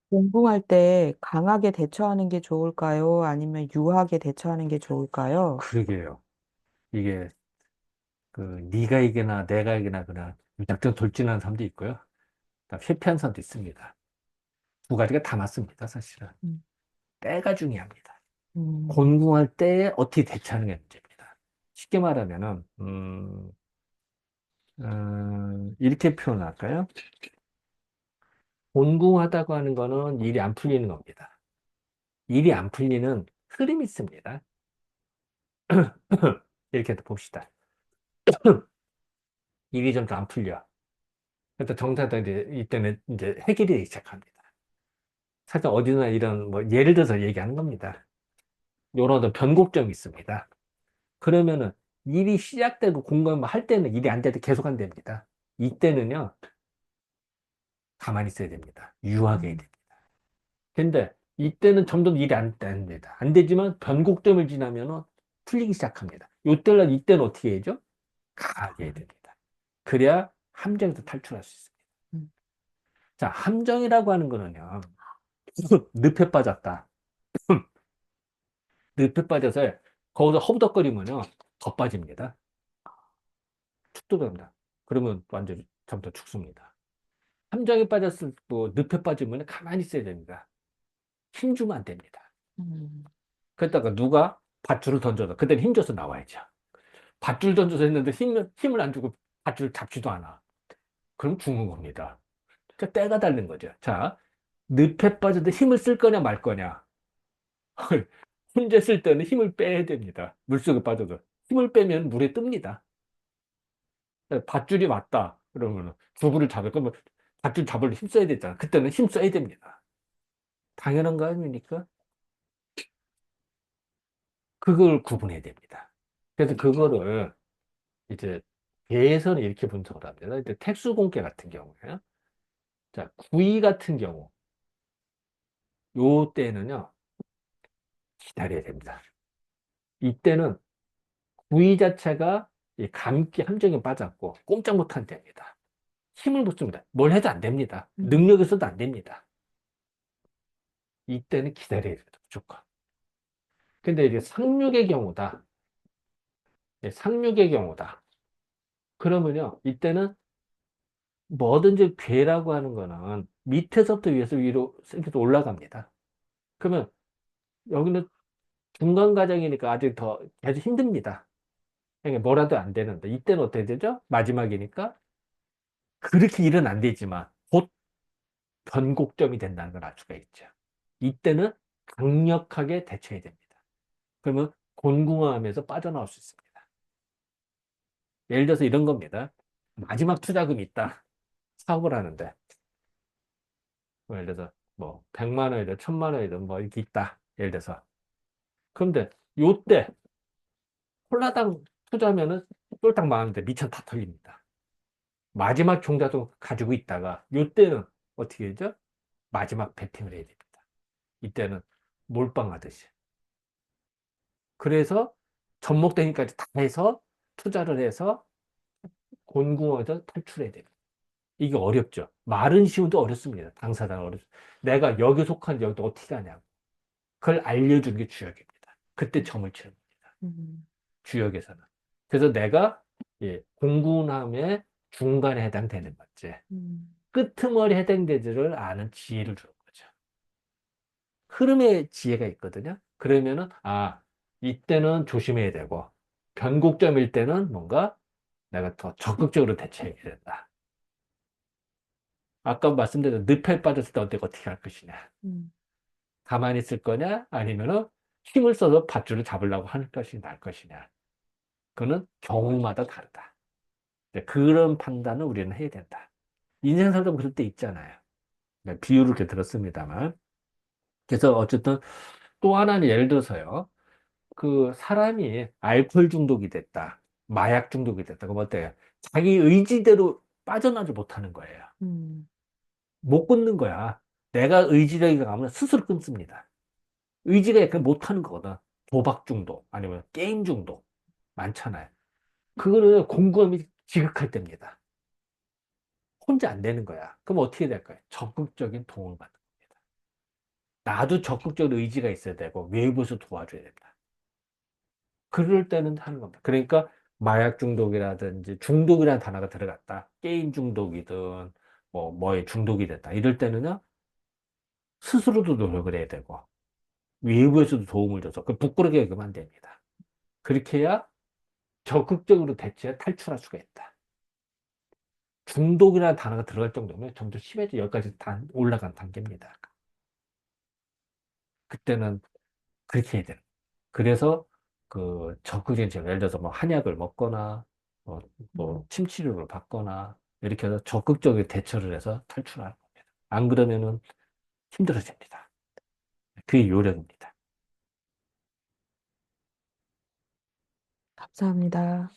공부할 때 강하게 대처하는 게 좋을까요? 아니면 유하게 대처하는 게 좋을까요? 그러게요. 이게 그 네가 이기나 내가 이기나 그나 무작정 돌진하는 사람도 있고요. 그다음 회피하는 사람도 있습니다. 두 가지가 다 맞습니다. 사실은 음, 때가 중요합니다. 음, 곤궁할 때 어떻게 대처하는 게 문제입니다. 쉽게 말하면은 이렇게 표현할까요? 곤궁하다고 하는 거는 일이 안 풀리는 겁니다. 일이 안 풀리는 흐름이 있습니다. 이렇게 봅시다. 일이 좀 더 안 풀려. 그래서 정사도 이제 이때는 이제 해결이 시작합니다. 사실 어디나 이런 뭐 예를 들어서 얘기하는 겁니다. 요런 어떤 변곡점이 있습니다. 그러면은 일이 시작되고 공부를 할 때는 일이 안 돼도 계속 안 됩니다. 이때는요, 가만히 있어야 됩니다. 유하게 해야 음, 됩니다. 근데 이때는 점점 일이 안 됩니다. 안 되지만 변곡점을 지나면은 풀리기 시작합니다. 요때는 이때는 어떻게 해야죠? 강하게 해야 됩니다. 그래야 함정에서 탈출할 수 있습니다. 음, 자, 함정이라고 하는 거는요, 늪에 빠졌다. 늪에 빠져서 거기서 허우덕거리면요, 더 빠집니다. 축 들어갑니다. 그러면 완전히 처음부터 죽습니다. 함정에 빠졌을 때 늪에 빠지면 가만히 있어야 됩니다. 힘 주면 안 됩니다. 음, 그러다가 누가 밧줄을 던져서 그때는 힘줘서 나와야죠. 밧줄 던져서 했는데 힘을 안 주고 밧줄 잡지도 않아. 그럼 죽는 겁니다. 자, 때가 다른 거죠. 자, 늪에 빠져도 힘을 쓸 거냐 말 거냐. 혼자 쓸 때는 힘을 빼야 됩니다. 물속에 빠져도. 힘을 빼면 물에 뜹니다. 밧줄이 왔다. 그러면 두부를 잡을 거면 밧줄 잡을 힘 써야 되잖아. 그때는 힘 써야 됩니다. 당연한 거 아닙니까? 그걸 구분해야 됩니다. 그래서 그거를 이제 배에서는 이렇게 분석을 합니다. 이제 택수공개 같은 경우에요. 자, 구이 같은 경우, 요 때는요, 기다려야 됩니다. 이때는 구이 자체가 이 감기 함정에 빠졌고 꼼짝 못한 때입니다. 힘을 못 씁니다. 뭘 해도 안 됩니다. 음, 능력이 있어도 안 됩니다. 이때는 기다려야 됩니다. 무조건. 근데 이제 상륙의 경우다. 상륙의 경우다. 그러면요, 이때는 뭐든지 괴라고 하는 거는 밑에서부터 위에서 위로 이렇게 올라갑니다. 그러면 여기는 중간 과정이니까 아직 더 계속 힘듭니다. 그러니까 뭐라도 안 되는데 이때는 어떻게 되죠? 마지막이니까 그렇게 일은 안 되지만 곧 변곡점이 된다는 걸 알 수가 있죠. 이때는 강력하게 대처해야 됩니다. 그러면 곤궁함에서 빠져나올 수 있습니다. 예를 들어서 이런 겁니다. 마지막 투자금이 있다. 사업을 하는데 뭐 예를 들어서 뭐 100만 원이든 1000만 원이든 뭐 이렇게 있다. 예를 들어서 그런데 요때 콜라당 투자하면은 쫄딱 망하는데 미천 다 털립니다. 마지막 종자도 가지고 있다가 요때는 어떻게 되죠? 마지막 베팅을 해야 됩니다. 이때는 몰빵하듯이. 그래서 접목되기까지 다 해서 투자를 해서 곤궁에서 탈출해야 됩니다. 이게 어렵죠. 말은 쉬운데 어렵습니다. 당사자는 어렵습니다. 내가 여기 속한지 여기 어떻게 하냐고. 그걸 알려주는 게 주역입니다. 그때 점을 치는 겁니다. 음, 주역에서는. 그래서 내가 공군함의 중간에 해당되는 건지, 음, 끄트머리 해당되지를 아는 지혜를 주는 거죠. 흐름의 지혜가 있거든요. 그러면은, 아, 이때는 조심해야 되고, 변곡점일 때는 뭔가 내가 더 적극적으로 대처해야 된다. 아까 말씀드린 늪에 빠졌을 때 어떻게 할 것이냐. 음, 가만히 있을 거냐? 아니면은 힘을 써서 밧줄을 잡으려고 하는 것이 나을 것이냐. 그거는 경우마다 다르다. 그런 판단을 우리는 해야 된다. 인생 살다 그럴 때 있잖아요. 비유를 이렇게 들었습니다만. 그래서 어쨌든 또 하나는 예를 들어서요. 그 사람이 알코올 중독이 됐다. 마약 중독이 됐다. 그럼 어때요? 자기 의지대로 빠져나지 못하는 거예요. 음, 못 끊는 거야. 내가 의지력이 강하면 스스로 끊습니다. 의지가 약간 못하는 거거든. 도박 중독, 아니면 게임 중독. 많잖아요. 그거는 공감이 지극할 때입니다. 혼자 안 되는 거야. 그럼 어떻게 될까요? 적극적인 도움을 받는 겁니다. 나도 적극적으로 의지가 있어야 되고 외부에서 도와줘야 됩니다. 그럴 때는 하는 겁니다. 그러니까 마약 중독이라든지 중독이라는 단어가 들어갔다. 게임 중독이든 뭐에 중독이 됐다. 이럴 때는요, 스스로도 노력을 해야 되고 외부에서도 도움을 줘서 부끄럽게 여기면 안 됩니다. 그렇게 해야 적극적으로 대처해 탈출할 수가 있다. 중독이라는 단어가 들어갈 정도면 점점 심해져 여기까지 다 올라간 단계입니다. 그때는 그렇게 해야 돼요. 그래서 적극적인 제가 예를 들어서 뭐 한약을 먹거나 음, 침치료를 받거나 이렇게 해서 적극적인 대처를 해서 탈출하는 겁니다. 안 그러면은 힘들어집니다. 그게 요령입니다. 감사합니다.